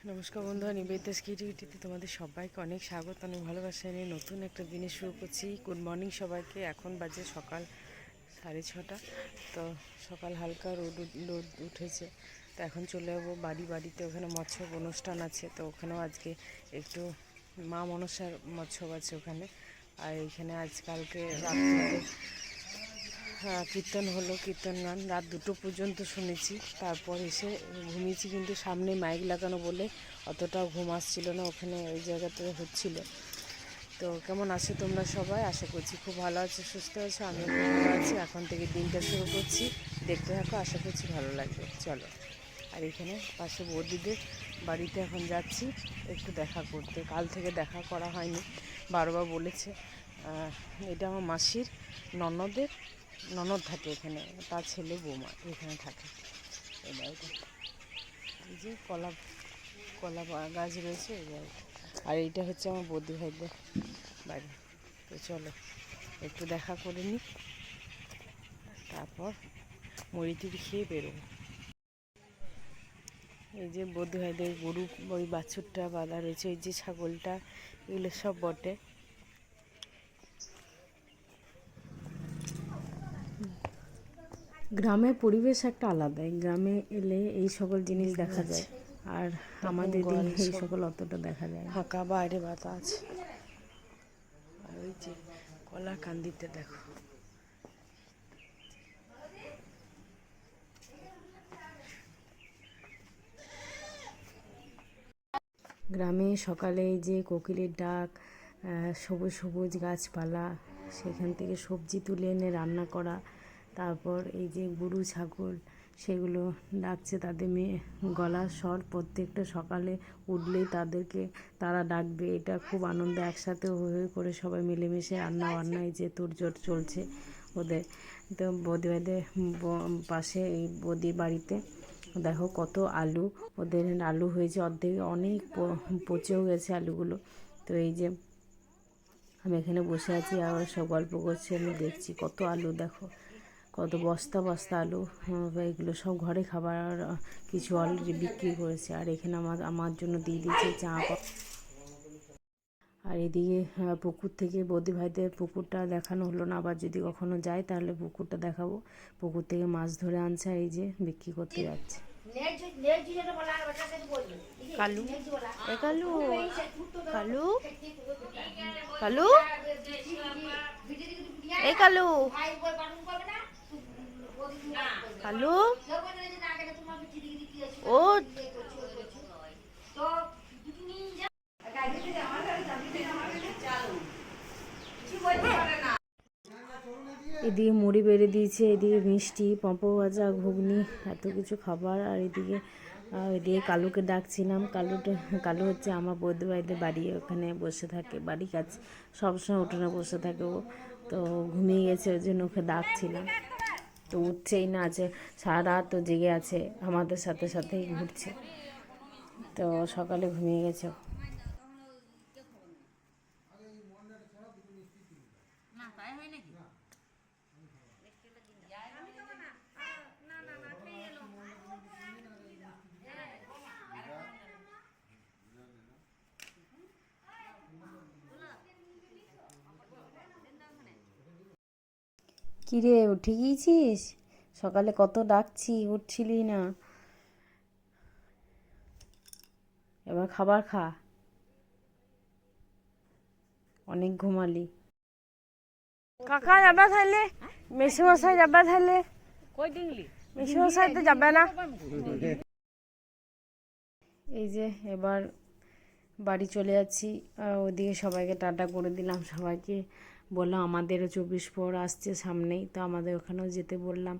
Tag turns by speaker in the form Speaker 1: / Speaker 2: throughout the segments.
Speaker 1: নমস্কার বন্ধুরা, নিবেদিতাস ক্রিয়েটিভিটিতে তোমাদের সবাইকে অনেক স্বাগত, অনেক ভালোবাসা নিয়ে নতুন একটা দিনে শুরু করছি। গুড মর্নিং সবাইকে। এখন বাজে সকাল 6:30। তো সকাল হালকা রোদ উঠেছে। তো এখন চলে যাবো বাড়িতে, ওখানে মৎস্য অনুষ্ঠান আছে। তো ওখানেও আজকে একটু মা মনসার মৎস্য আছে ওখানে। আর এইখানে আজকালকে রাত্রিতে কীর্তন হলো, কীর্তন গান রাত 2টো পর্যন্ত শুনেছি। তারপর এসে ঘুমিয়েছি, কিন্তু সামনে মাইক লাগানো বলে অতটাও ঘুম আসছিল না। ওখানে ওই জায়গাতে হচ্ছিল। তো কেমন আছো তোমরা সবাই? আশা করছি খুব ভালো আছো, সুস্থ আছো। আমিও খুব ভালো আছি। এখন থেকে দিনটা শুরু করছি, দেখতে থাকো, আশা করছি ভালো লাগবে। চলো। আর এখানে পাশে বৌদিদের বাড়িতে এখন যাচ্ছি একটু দেখা করতে। কাল থেকে দেখা করা হয়নি, বারবার বলেছে। এটা আমার মাসির ননদ থাকে এখানে, তার ছেলে বৌমা এখানে থাকে এই বাড়িতে। এই যে কলা গাছ রয়েছে এই বাড়িতে। আর এইটা হচ্ছে আমার বৌদি ভাইদের বাড়ি। তো চলো একটু দেখা করে নিই, তারপর মুড়ি টুড়ি খেয়ে বেরোবো। এই যে বৌদি ভাইদের গরু, ওই বাছুরটা বাঁধা রয়েছে, ওই যে ছাগলটা, এগুলো সব বটে। গ্রামের পরিবেশ একটা আলাদাই, গ্রামে এলে এই সকল জিনিস দেখা যায়। আর আমাদের দিকে এই সকল অতটা দেখা যায় না। ফাঁকা বাইরে বাতাস। আর ওই যে কলা কান্দিতে দেখো। গ্রামে সকালে যে কোকিলের ডাক, সবুজ সবুজ গাছপালা, সেখান থেকে সবজি তুলে এনে রান্না করা, তারপর এই যে গরু ছাগল সেগুলো ডাকছে, তাদের গলার স্বর প্রত্যেকটা সকালে উঠলেই তারা ডাকবে। এটা খুব আনন্দ, একসাথে হয়ে করে সবাই মিলেমিশে রান্না বান্না, এই যে তোড়জোড় চলছে ওদের। তো বৌদি ভাইদের পাশে এই বৌদি বাড়িতে দেখো কত আলু, ওদের আলু হয়েছে অর্ধেক, অনেক পচেও গেছে আলুগুলো। তো এই যে আমি এখানে বসে আছি আর সব গল্প করছি, আমি দেখছি কত আলু, দেখো কত বস্তা বস্তা আলু। এগুলো সব ঘরে খাবার, কিছু অলরেডি বিক্রি করেছে। আর এখানে আমার জন্য দিয়ে দিয়েছে চা। আর এদিকে পুকুর থেকে বৌদি ভাইদের পুকুরটা দেখানো হলো না, আবার যদি কখনো যাই তাহলে পুকুরটা দেখাবো। পুকুর থেকে মাছ ধরে আনছে, আর এই যে বিক্রি করতে যাচ্ছে। কালু, এ কালু, কালু, কালু, এই কালু, কালু, ও এদিকে মুড়ি বেড়ে দিয়েছে, এদিকে মিষ্টি, পাঁপড় ভাজা, ঘুগনি, এত কিছু খাবার। আর এদিকে কালুকে ডাকছিলাম। কালু হচ্ছে আমার বৌদি ভাইদের বাড়ি, ওখানে বসে থাকে, বাড়ি কাছে সবসময় উঠোনে বসে থাকে ও। তো ঘুমিয়ে গেছে, ওই জন্য ওকে ডাকছিলাম। তো উঠছেই না, আছে সারা রাত তো জেগে আছে, আমাদের সাথে সাথেই ঘুরছে। তো সকালে ঘুমিয়ে গেছে। কিরে, উঠে গিয়েছিস? সকালে কত ডাকছি, উঠছিলি না। এবার খাবার খা, অনেক ঘুমালি। কাকা যাবে তাহলে, মেসুমশাই যাবে তাহলে, মেসুমশাই তো যাবে না। এই যে এবার বাড়ি চলে যাচ্ছি। ওদিকে সবাইকে টাটা করে দিলাম, সবাইকে বললাম আমাদেরও 24 প্রহর আসছে সামনেই, তো আমাদের ওখানেও যেতে বললাম।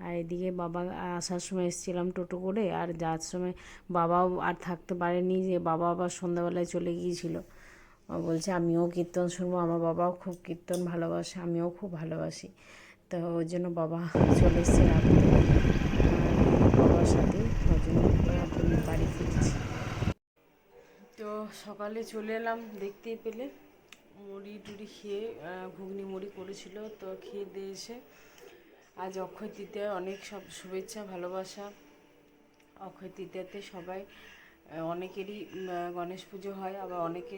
Speaker 1: আর এদিকে বাবা আসার সময় এসেছিলাম টোটো করে, আর যাওয়ার সময় বাবাও আর থাকতে পারেনি, যে বাবা আবার সন্ধ্যাবেলায় চলে গিয়েছিল। বলছে আমিও কীর্তন শুনবো, আমার বাবাও খুব কীর্তন ভালোবাসে, আমিও খুব ভালোবাসি। তো ওই জন্য বাবা চলে এসছে রাত্রে, বাবার সাথে ওই জন্য বাড়ি ফিরছি। তো সকালে চলে এলাম, দেখতেই পেলে মুড়ি টুড়ি খেয়ে, ঘুগনি মুড়ি করেছিল, তো খেয়ে দিয়ে এসে আজ অক্ষয় তৃতীয়ার অনেক সব শুভেচ্ছা ভালোবাসা। অক্ষয় তৃতীয়াতে সবাই অনেকেরই গণেশ পুজো হয়, আবার অনেকে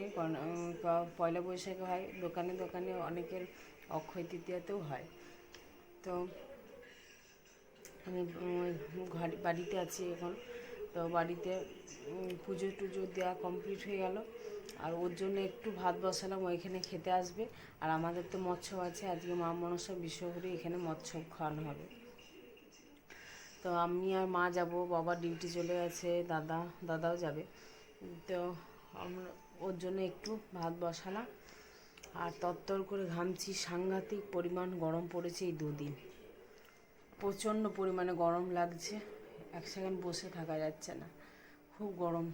Speaker 1: পয়লা বৈশাখে হয়, দোকানে দোকানে অনেকের অক্ষয় তৃতীয়াতেও হয়। তো আমি বাড়িতে আছি এখন। তো বাড়িতে পুজো টুজো দেওয়া কমপ্লিট হয়ে গেল, আর ওর জন্য একটু ভাত বসালাম, ওইখানে খেতে আসবে। আর আমাদের তো মৎস্য আছে, আজকে মা মনসা বিশ্বহরি, এখানে মৎস্য খাওয়ানো হবে। তো আমি আর মা যাব, বাবা ডিউটি চলে গেছে, দাদাও যাবে। তো আমরা ওর জন্য একটু ভাত বসালাম। আর তরতর করে ঘামছি, সাংঘাতিক পরিমাণ গরম পড়েছে এই দুদিন, প্রচণ্ড পরিমাণে গরম লাগছে, এক সেকেন্ড বসে থাকা যাচ্ছে না, খুব গরম।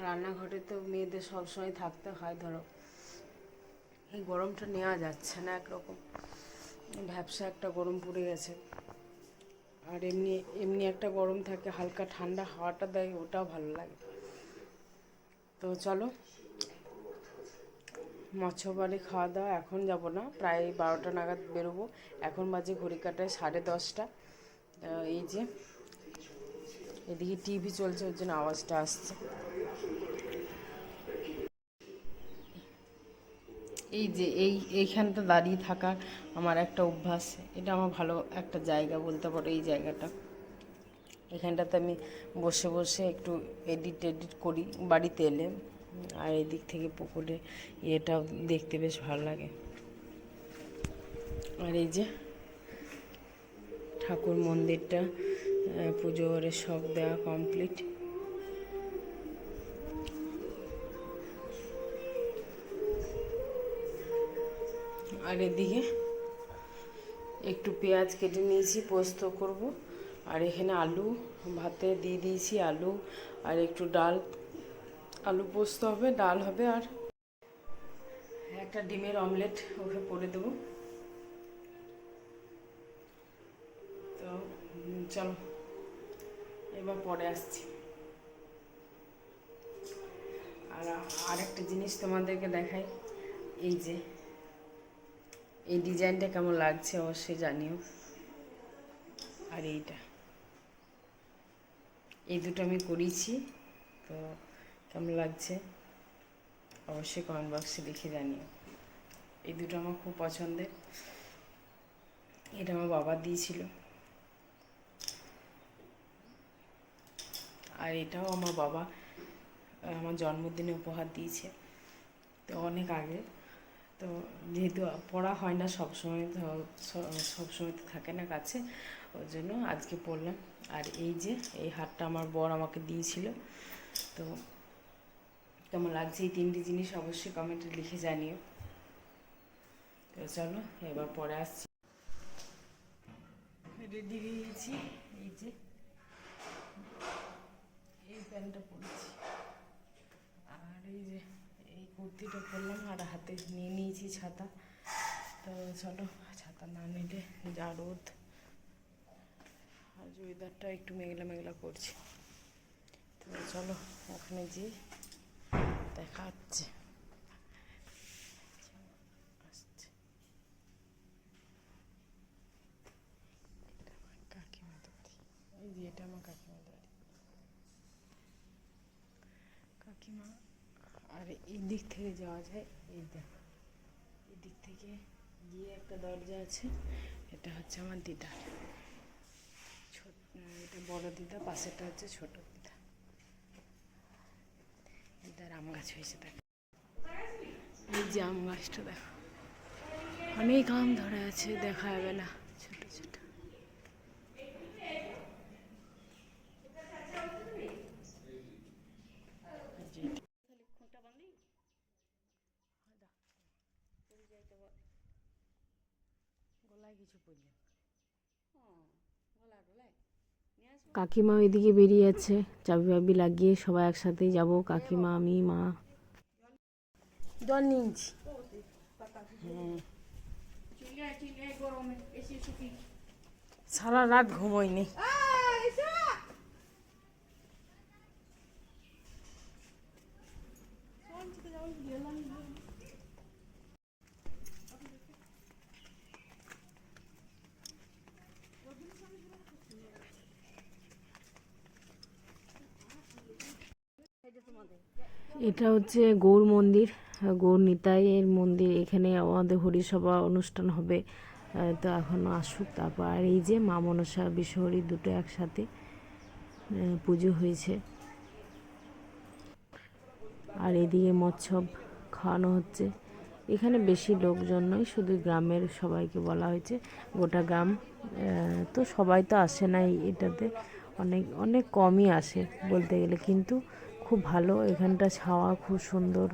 Speaker 1: রান্নাঘরে তো মেয়েদের সবসময় থাকতে হয়, ধরো এই গরমটা নেওয়া যাচ্ছে না, একরকম ভ্যাপসা একটা গরম পড়ে গেছে। আর এমনি এমনি একটা গরম থাকে, হালকা ঠান্ডা হাওয়াটা দেয়, ওটাও ভালো লাগে। তো চলো, মৎস্যবাড়ি খাওয়া দাওয়া এখন যাব না, প্রায় 12টা নাগাদ বেরোবো। এখন বাজে ঘড়ি কাটায় 10:30। এই যে এদিকে টিভি চলছে, ওর জন্য আওয়াজটা আসছে। এই যে এইখানটা দাঁড়িয়ে থাকার আমার একটা অভ্যাস, এটা আমার ভালো একটা জায়গা বলতে পারো। এই জায়গাটা, এখানটাতে আমি বসে বসে একটু এডিট করি বাড়িতে এলে। আর এদিক থেকে পুকুরে এটাও দেখতে বেশ ভালো লাগে। আর এই যে ঠাকুর মন্দিরটা, পুজো করে সব দেওয়া কমপ্লিট। আর এদিকে একটু পেঁয়াজ কেটে নিয়েছি, পোস্ত করব। আর এখানে আলু ভাতে দিয়ে দিয়েছি, আলু আর একটু ডাল, আলু পোস্ত হবে, ডাল হবে, আর একটা ডিমের অমলেট ওকে করে দেবো। তো চলো, এবার পরে আসছি। আর আরেকটা জিনিস তোমাদেরকে দেখাই, এই যে এই ডিজাইনটা কেমন লাগছে অবশ্যই জানিও। আর এই দুটো আমি করেছি, তো কেমন লাগছে অবশ্যই কমেন্ট বক্সে লিখে জানিও। এই দুটো আমার খুব পছন্দের, এটা আমার বাবা দিয়েছিল। আর এটাও আমার বাবা আমার জন্মদিনে উপহার দিয়েছে, তো অনেক আগে। তো যেহেতু পড়া হয় না সবসময়, সবসময় তো থাকে না কাছে, ওই জন্য আজকে পড়লাম। আর এই যে এই হারটা আমার বর আমাকে দিয়েছিল, তো কেমন লাগছে এই তিনটি জিনিস অবশ্যই কমেন্টে লিখে জানিও। তো চলো, এবার পরে আসছি। রেডি হয়ে গেছি, এই যে এই প্যান্টটা পরেছি, আর এই যে এই কুর্তিটা পরলাম, আর হাতে নিয়ে নিয়েছি ছাতা। তো চলো, ছাতা না নিলে যা রোদ, আর ওয়েদারটা একটু মেঘলা মেঘলা করছে। তো চলো, ওখানে যেয়ে দেখা হচ্ছে। আসছে, কাকিমাদের বাড়ি, এই যে এটা আমার কাকিমাদের বাড়ি, কাকিমা। আর এই দিক থেকে যাওয়া যায়, এই দেখো এই দিক থেকে গিয়ে একটা দরজা আছে, এটা হচ্ছে আমার দিদার, এটা বড় দিদা, পাশেটা হচ্ছে ছোট দিদা। দিদার আম গাছ হয়েছে, দেখো এই যে আম গাছটা, দেখো অনেক আম ধরে আছে, দেখা যাবে না, ছোট ছোট। কাকিমা ওইদিকে বেরিয়ে আছে, চাবি বাবি লাগিয়ে সবাই একসাথেই যাব, কাকিমা, আমি, মা। জল নিয়েছি, সারা রাত ঘুমোয়নি। এটা হচ্ছে গৌর মন্দির, গৌর নিতাইয়ের মন্দির। এখানে আমাদের হরিসভা অনুষ্ঠান হবে। তো এখনও আসুক। তারপর আর এই যে মা মনসা বিশ্বহরি দুটো একসাথে পুজো হয়েছে। আর এদিকে মৎসব খাওয়ানো হচ্ছে। এখানে বেশি লোকজন নয়, শুধু গ্রামের সবাইকে বলা হয়েছে। গোটা গ্রাম তো সবাই তো আসে না এটাতে, অনেক অনেক কমই আসে বলতে গেলে, কিন্তু খুব ভালো এখানটা ছাওয়া, খুব সুন্দর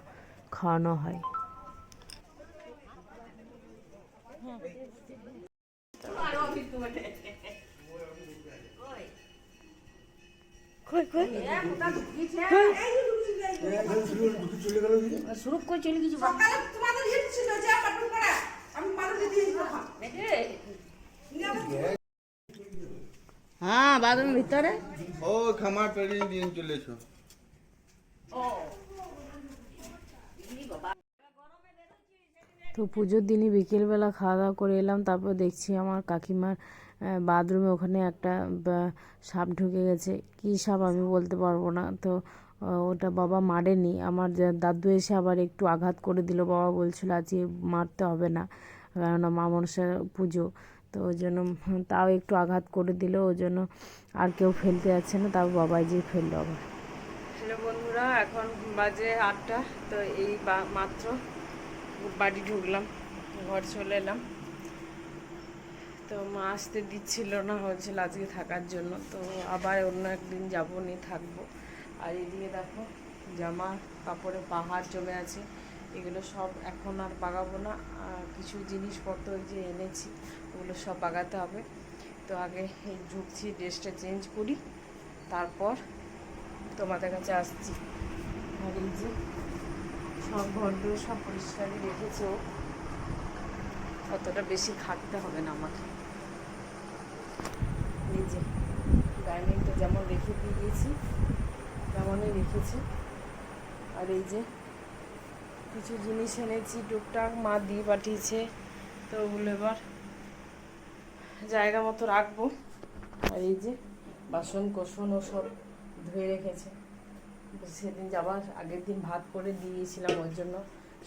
Speaker 1: খাওয়ানো হয়। হ্যাঁ, বাথরুমের ভিতরে
Speaker 2: ও খামার পেরিয়ে নিয়ে চলেছো।
Speaker 1: তো পুজোর দিনই বিকেলবেলা খাওয়া দাওয়া করে এলাম। তারপর দেখছি আমার কাকিমার বাথরুমে ওখানে একটা সাপ ঢুকে গেছে। কী সাপ আমি বলতে পারবো না। তো ওটা বাবা মারেনি, আমার দাদু এসে আবার একটু আঘাত করে দিল। বাবা বলছিল আজকে মারতে হবে না, কেননা মা মনসা পুজো, তো ওই জন্য তাও একটু আঘাত করে দিল। ওই জন্য আর কেউ ফেলতে যাচ্ছে না, তাও বাবাই যে ফেললো আবার। হ্যালো বন্ধুরা, এখন বাজে 8টা। তো এই মাত্র বাড়ি ঢুকলাম, ঘর চলে এলাম। তো মা আসতে দিচ্ছিল না, হয়েছিল আজকে থাকার জন্য। তো আবার অন্য একদিন যাবো, নি থাকবো। আর এদিকে দেখো জামা কাপড়ে পাহাড় জমে আছে, এগুলো সব এখন আর বাগাবো না। আর কিছু জিনিসপত্র যে এনেছি ওগুলো সব বাগাতে হবে। তো আগে এই ঢুকছি, ড্রেসটা চেঞ্জ করি, তারপর তোমাদের কাছে আসছি। আর এই যে সব ঘরগুলো সব পরিষ্কারই রেখেছে ও, অতটা বেশি খাটতে হবে না আমাকে। এই যে ডাইনিংটা যেমন রেখে দিয়ে গিয়েছি তেমনই রেখেছি। আর এই যে কিছু জিনিস এনেছি টুকটাক, মা দিয়ে পাঠিয়েছে, তো ওগুলো এবার জায়গা মতো রাখবো। আর এই যে বাসন কোসন ও সব ধুয়ে রেখেছে, সেদিন যাবার আগের দিন ভাত করে দিয়েছিলাম, ওই জন্য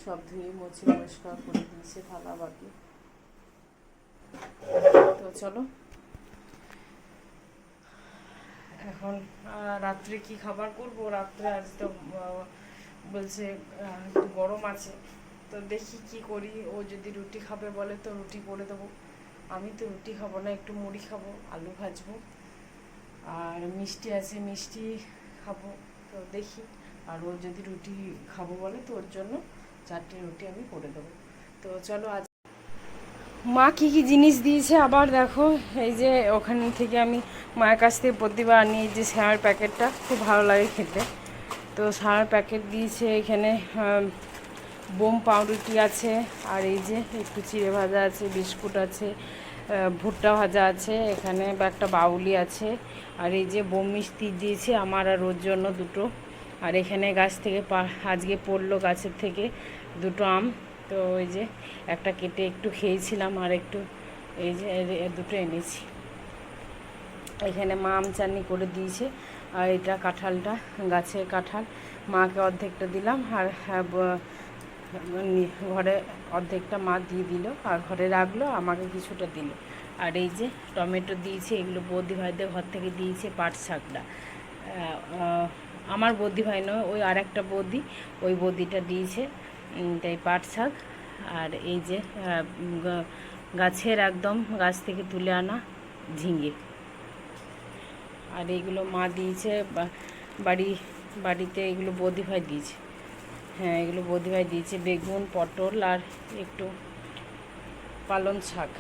Speaker 1: সব ধুয়ে মুছে পরিষ্কার করে দিয়েছে, থালা বাকি। তো চলো এখন রাত্রে কি খাবার করব। রাত্রে আজ তো বলছে একটু গরম আছে, তো দেখি কি করি। ও যদি রুটি খাবে বলে তো রুটি করে দেবো। আমি তো রুটি খাবো না, একটু মুড়ি খাবো, আলু ভাজবো, আর মিষ্টি আছে মিষ্টি খাবো। তো দেখি, আর ও যদি রুটি খাবো বলে তো ওর জন্য 4টে রুটি আমি করে দেবো। তো চলো, আজ মা কী কী জিনিস দিয়েছে আবার দেখো। এই যে ওখান থেকে আমি মায়ের কাছ থেকে প্রতিবার আনি এই যে শ্যামার প্যাকেটটা, খুব ভালো লাগে খেতে। তো শ্যামার প্যাকেট দিয়েছে, এখানে বোম পাউরুটি আছে, আর এই যে একটু চিড়ে ভাজা আছে, বিস্কুট আছে, ভুট্টা ভাজা আছে, এখানে একটা বাউলি আছে, আর এই যে বোম মিষ্টি দিয়েছে আমার আর ওর জন্য দুটো। আর এখানে গাছ থেকে আজকে পড়লো গাছের থেকে দুটো আম, তো ওই যে একটা কেটে একটু খেয়েছিলাম, আর একটু এই যে দুটো এনেছি। এখানে মা আম চাটনি করে দিয়েছে। আর এটা কাঁঠালটা, গাছের কাঁঠাল, মাকে অর্ধেকটা দিলাম, আর ঘরে অর্ধেকটা মা দিয়ে দিল, আর ঘরে রাখলো, আমাকে কিছুটা দিল। আর এই যে টমেটো দিয়েছে, এগুলো বৌদি ভাইদের ঘর থেকে দিয়েছে। পাট শাকটা আমার বৌদি ভাই নয়, ওই আর একটা বৌদি, ওই বৌদিটা দিয়েছে। তাই পাট শাক, আর এই যে গাছের একদম গাছ থেকে তুলে আনা ঝিঙে। আর এইগুলো মা দিয়েছে, বাড়িতে এগুলো বৌদি ভাই দিয়েছে। হ্যাঁ, এগুলো বৌদি ভাই দিয়েছে। বেগুন, পটল, আর একটু পালং শাক,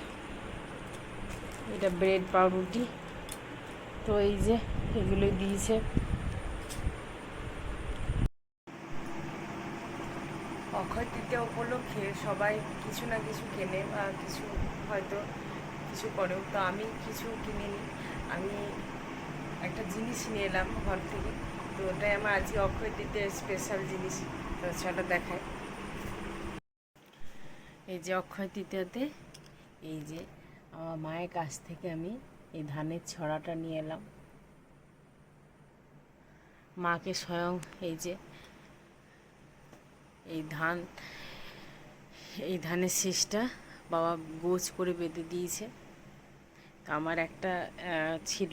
Speaker 1: এটা ব্রেড পাউরুটি। তো এই যে এগুলো দিয়েছে। অক্ষয় তৃতীয়া উপলক্ষে সবাই কিছু না কিছু কেনে, বা কিছু হয়তো কিছু করেও। তো আমি কিছু কিনিনি, আমি একটা জিনিস নিয়ে এলাম ঘর থেকে। তো ওটাই আমার আজকে অক্ষয় তৃতীয়ার স্পেশাল জিনিস। তো সেটা দেখায়। এই যে অক্ষয় তৃতীয়াতে এই যে আমার মায়ের কাছ থেকে আমি এই ধানের ছড়াটা নিয়ে এলাম। মাকে স্বয়ং এই যে এই ধানের শীষটা বাবা গোছ করে বেঁধে দিয়েছে। তো আমার একটা ছিল,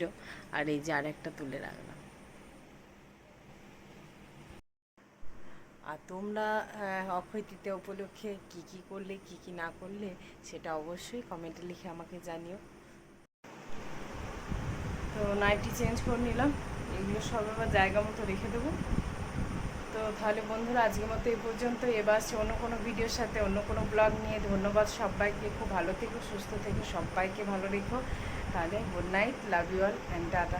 Speaker 1: আর এই যে আর একটা তুলে রাখলাম। আর তোমরা অক্ষয় তৃতীয়া উপলক্ষে কি কি করলে, কি কি না করলে, সেটা অবশ্যই কমেন্টে লিখে আমাকে জানিও। তো নাইটি চেঞ্জ করে নিলাম, এগুলো সব আবার জায়গা মতো রেখে দেবো। তো তাহলে বন্ধুরা, আজকের মতো এই পর্যন্ত। এবার সে অন্য কোনো ভিডিওর সাথে, অন্য কোনো ব্লগ নিয়ে। ধন্যবাদ সবাইকে, খুব ভালো থেকো, সুস্থ থেকো, সবাইকে ভালো রেখো। তাহলে good night, love you all and tata.